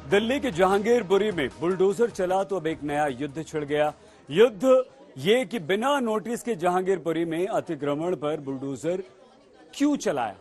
दिल्ली के जहांगीरपुरी में बुलडोजर चला तो अब एक नया युद्ध छिड़ गया। युद्ध ये कि बिना नोटिस के जहांगीरपुरी में अतिक्रमण पर बुलडोजर क्यों चलाया।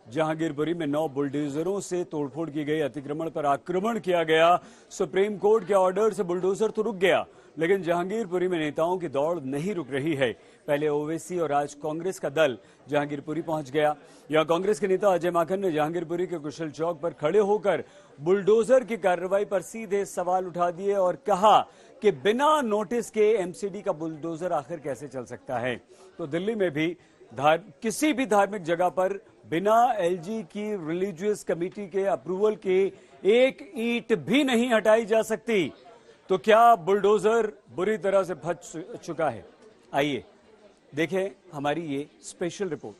जहांगीरपुरी में 9 बुलडोजरों से तोड़फोड़ की गई, अतिक्रमण पर आक्रमण किया गया। सुप्रीम कोर्ट के ऑर्डर से बुलडोजर तो रुक गया, लेकिन जहांगीरपुरी में नेताओं की दौड़ नहीं रुक रही है। पहले ओवैसी और आज कांग्रेस का दल जहांगीरपुरी पहुंच गया। यहां कांग्रेस के नेता अजय माकन ने जहांगीरपुरी के कुशल चौक पर खड़े होकर बुलडोजर की कार्रवाई पर सीधे सवाल उठा दिए और कहा कि बिना नोटिस के एमसीडी का बुलडोजर आखिर कैसे चल सकता है। तो दिल्ली में भी किसी भी धार्मिक जगह पर बिना एलजी की रिलीजियस कमेटी के अप्रूवल के एक ईंट भी नहीं हटाई जा सकती। तो क्या बुलडोजर बुरी तरह से फंस चुका है? आइए देखें हमारी ये स्पेशल रिपोर्ट।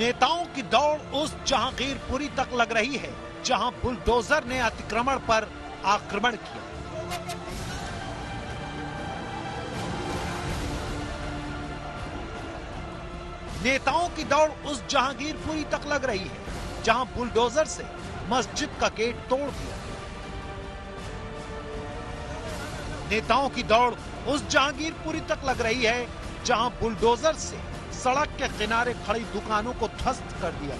नेताओं की दौड़ उस जहांगीरपुरी तक लग रही है जहां बुलडोजर ने अतिक्रमण पर आक्रमण किया। नेताओं की दौड़ उस जहांगीरपुरी तक लग रही है जहां बुलडोजर से मस्जिद का गेट तोड़ दिया। नेताओं की दौड़ उस जहांगीरपुरी तक लग रही है जहां बुलडोजर से सड़क के किनारे खड़ी दुकानों को ध्वस्त कर दिया।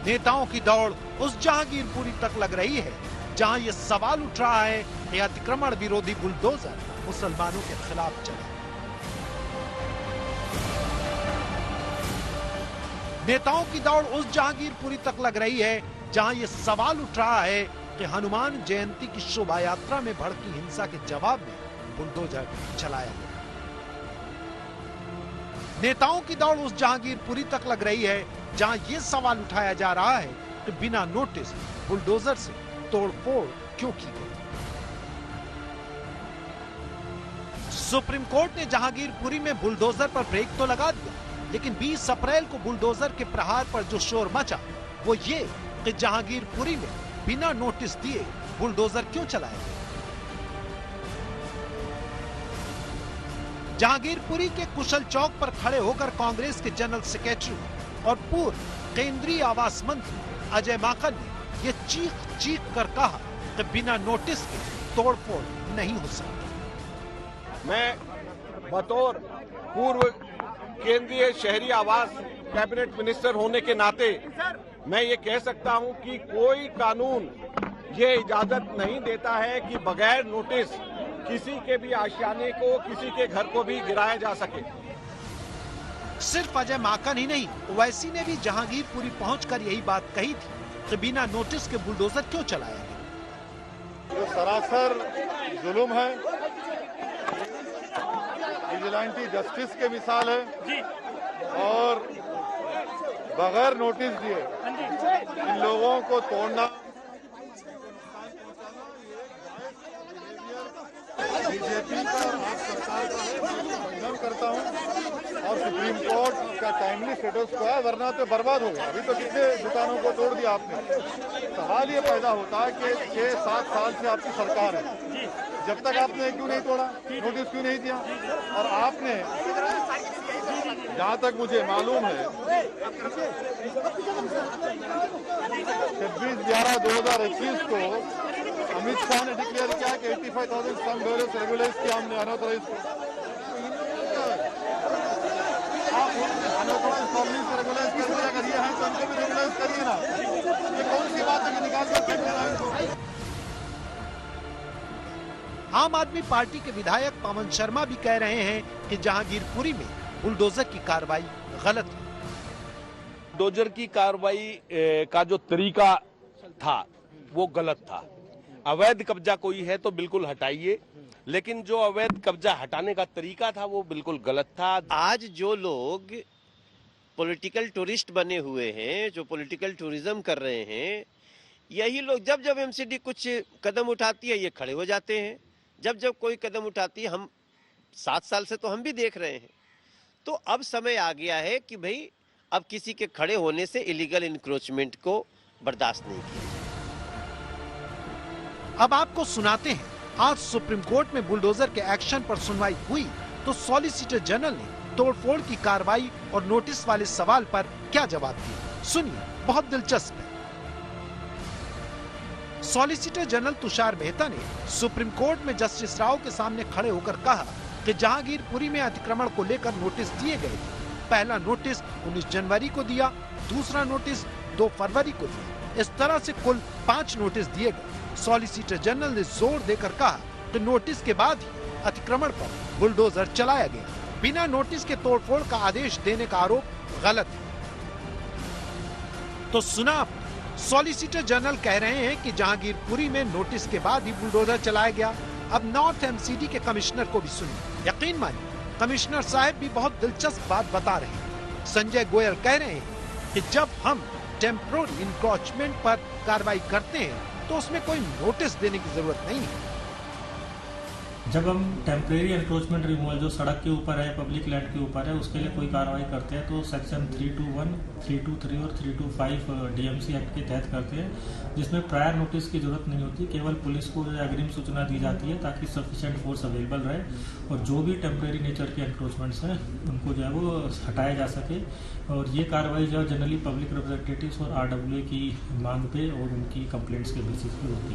नेताओं की दौड़ उस जहांगीरपुरी तक लग रही है जहां यह सवाल उठ रहा है कि अतिक्रमण विरोधी बुलडोजर मुसलमानों के खिलाफ चला। नेताओं की दौड़ उस जहांगीरपुरी तक लग रही है जहां यह सवाल उठ रहा है कि हनुमान जयंती की शोभा यात्रा में भड़की हिंसा के जवाब में बुलडोजर चलाया गया। नेताओं की दौड़ उस जहांगीरपुरी तक लग रही है जहां यह सवाल उठाया जा रहा है कि बिना नोटिस बुलडोजर से तोड़फोड़ क्यों की गई। सुप्रीम कोर्ट ने जहांगीरपुरी में बुलडोजर पर ब्रेक तो लगा दिया, लेकिन 20 अप्रैल को बुलडोजर के प्रहार पर जो शोर मचा वो ये कि जहांगीरपुरी में बिना नोटिस दिए बुलडोजर क्यों चलाया गया। जहांगीरपुरी के कुशल चौक पर खड़े होकर कांग्रेस के जनरल सेक्रेटरी और पूर्व केंद्रीय आवास मंत्री अजय माकन ने यह चीख चीख कर कहा कि बिना नोटिस के तोड़फोड़ नहीं हो सकती। मैं बतौर पूर्व केंद्रीय शहरी आवास कैबिनेट मिनिस्टर होने के नाते मैं ये कह सकता हूं कि कोई कानून ये इजाजत नहीं देता है कि बगैर नोटिस किसी के भी आशियाने को, किसी के घर को भी गिराया जा सके। सिर्फ अजय माकन ही नहीं, ओवैसी ने भी जहांगीरपुरी पहुंचकर यही बात कही थी कि बिना नोटिस के बुलडोजर क्यों चलाया गया। जो सरासर जुल्म है, विजिलेंटी जस्टिस के मिसाल है और बगैर नोटिस दिए इन लोगों को तोड़ना बीजेपी का और आप सरकार का है, मैं खंडन करता हूं और सुप्रीम कोर्ट का टाइमली स्टेटस को है, वरना तो बर्बाद होगा। अभी तो कितने दुकानों को तोड़ दिया आपने। सवाल ये पैदा होता है कि 6-7 साल से आपकी सरकार है, जब तक आपने क्यों नहीं तोड़ा, नोटिस क्यों नहीं दिया? और आपने जहां तक मुझे मालूम है 26/11/2021 को अमित शाह ने डिक्लेयर किया कि 85,000 स्लम डोर्स रेगुलाइज किया हमने अनऑथराइज को। आप अनऑथराइज कॉलोनी से रेगुलाइज कर दिया, अगर ये है तो उनको भी रेगुलाइज करिए ना। ये कौन सी बात है कि निकाल कर फेंक देना है? आम आदमी पार्टी के विधायक पवन शर्मा भी कह रहे हैं कि जहांगीरपुरी में बुलडोजर की कार्रवाई गलत है। बुलडोजर की कार्रवाई का जो तरीका था वो गलत था। अवैध कब्जा कोई है तो बिल्कुल हटाइए, लेकिन जो अवैध कब्जा हटाने का तरीका था वो बिल्कुल गलत था। आज जो लोग पॉलिटिकल टूरिस्ट बने हुए हैं, जो पॉलिटिकल टूरिज्म कर रहे हैं, यही लोग जब जब एमसीडी कुछ कदम उठाती है ये खड़े हो जाते हैं। जब जब कोई कदम उठाती है, हम 7 साल से तो हम भी देख रहे हैं। तो अब समय आ गया है कि भाई अब किसी के खड़े होने से इलीगल इंक्रोचमेंट को बर्दाश्त नहीं किया। अब आपको सुनाते हैं, आज सुप्रीम कोर्ट में बुलडोजर के एक्शन पर सुनवाई हुई तो सॉलिसिटर जनरल ने तोड़फोड़ की कार्रवाई और नोटिस वाले सवाल पर क्या जवाब दिया। सुनिए, बहुत दिलचस्प है। सॉलिसिटर जनरल तुषार मेहता ने सुप्रीम कोर्ट में जस्टिस राव के सामने खड़े होकर कहा कि जहांगीरपुरी में अतिक्रमण को लेकर नोटिस दिए गए थे। पहला नोटिस 19 जनवरी को दिया, दूसरा नोटिस 2 फरवरी को दिया। इस तरह से कुल 5 नोटिस दिए गए। सॉलिसिटर जनरल ने जोर देकर कहा कि नोटिस के बाद ही अतिक्रमण पर बुलडोजर चलाया गया। बिना नोटिस के तोड़फोड़ का आदेश देने का आरोप गलत है। तो सुना आपने, सॉलिसिटर जनरल कह रहे हैं कि जहांगीरपुरी में नोटिस के बाद ही बुलडोजर चलाया गया। अब नॉर्थ एमसीडी के कमिश्नर को भी सुनिए। यकीन मानिए, कमिश्नर साहब भी बहुत दिलचस्प बात बता रहे हैं। संजय गोयल कह रहे हैं कि जब हम टेम्पोररी इंक्रोचमेंट पर कार्रवाई करते हैं तो उसमें कोई नोटिस देने की जरूरत नहीं है। जब हम टेम्परेरी एनक्रोचमेंट रिमूवल जो सड़क के ऊपर है, पब्लिक लैंड के ऊपर है, उसके लिए कोई कार्रवाई करते हैं तो सेक्शन 321, 323 और 325 डीएमसी एक्ट के तहत करते हैं, जिसमें प्रायर नोटिस की जरूरत नहीं होती। केवल पुलिस को अग्रिम सूचना दी जाती है ताकि सफिशिएंट फोर्स अवेलेबल रहे और जो भी टेम्परेरी नेचर के एनक्रोचमेंट्स हैं उनको जो है वो हटाया जा सके। और ये कार्रवाई जो है जनरली पब्लिक रिप्रेजेंटेटिव्स और RWA की मांग पे और उनकी कंप्लेंट्स के बेसिस पे होती है।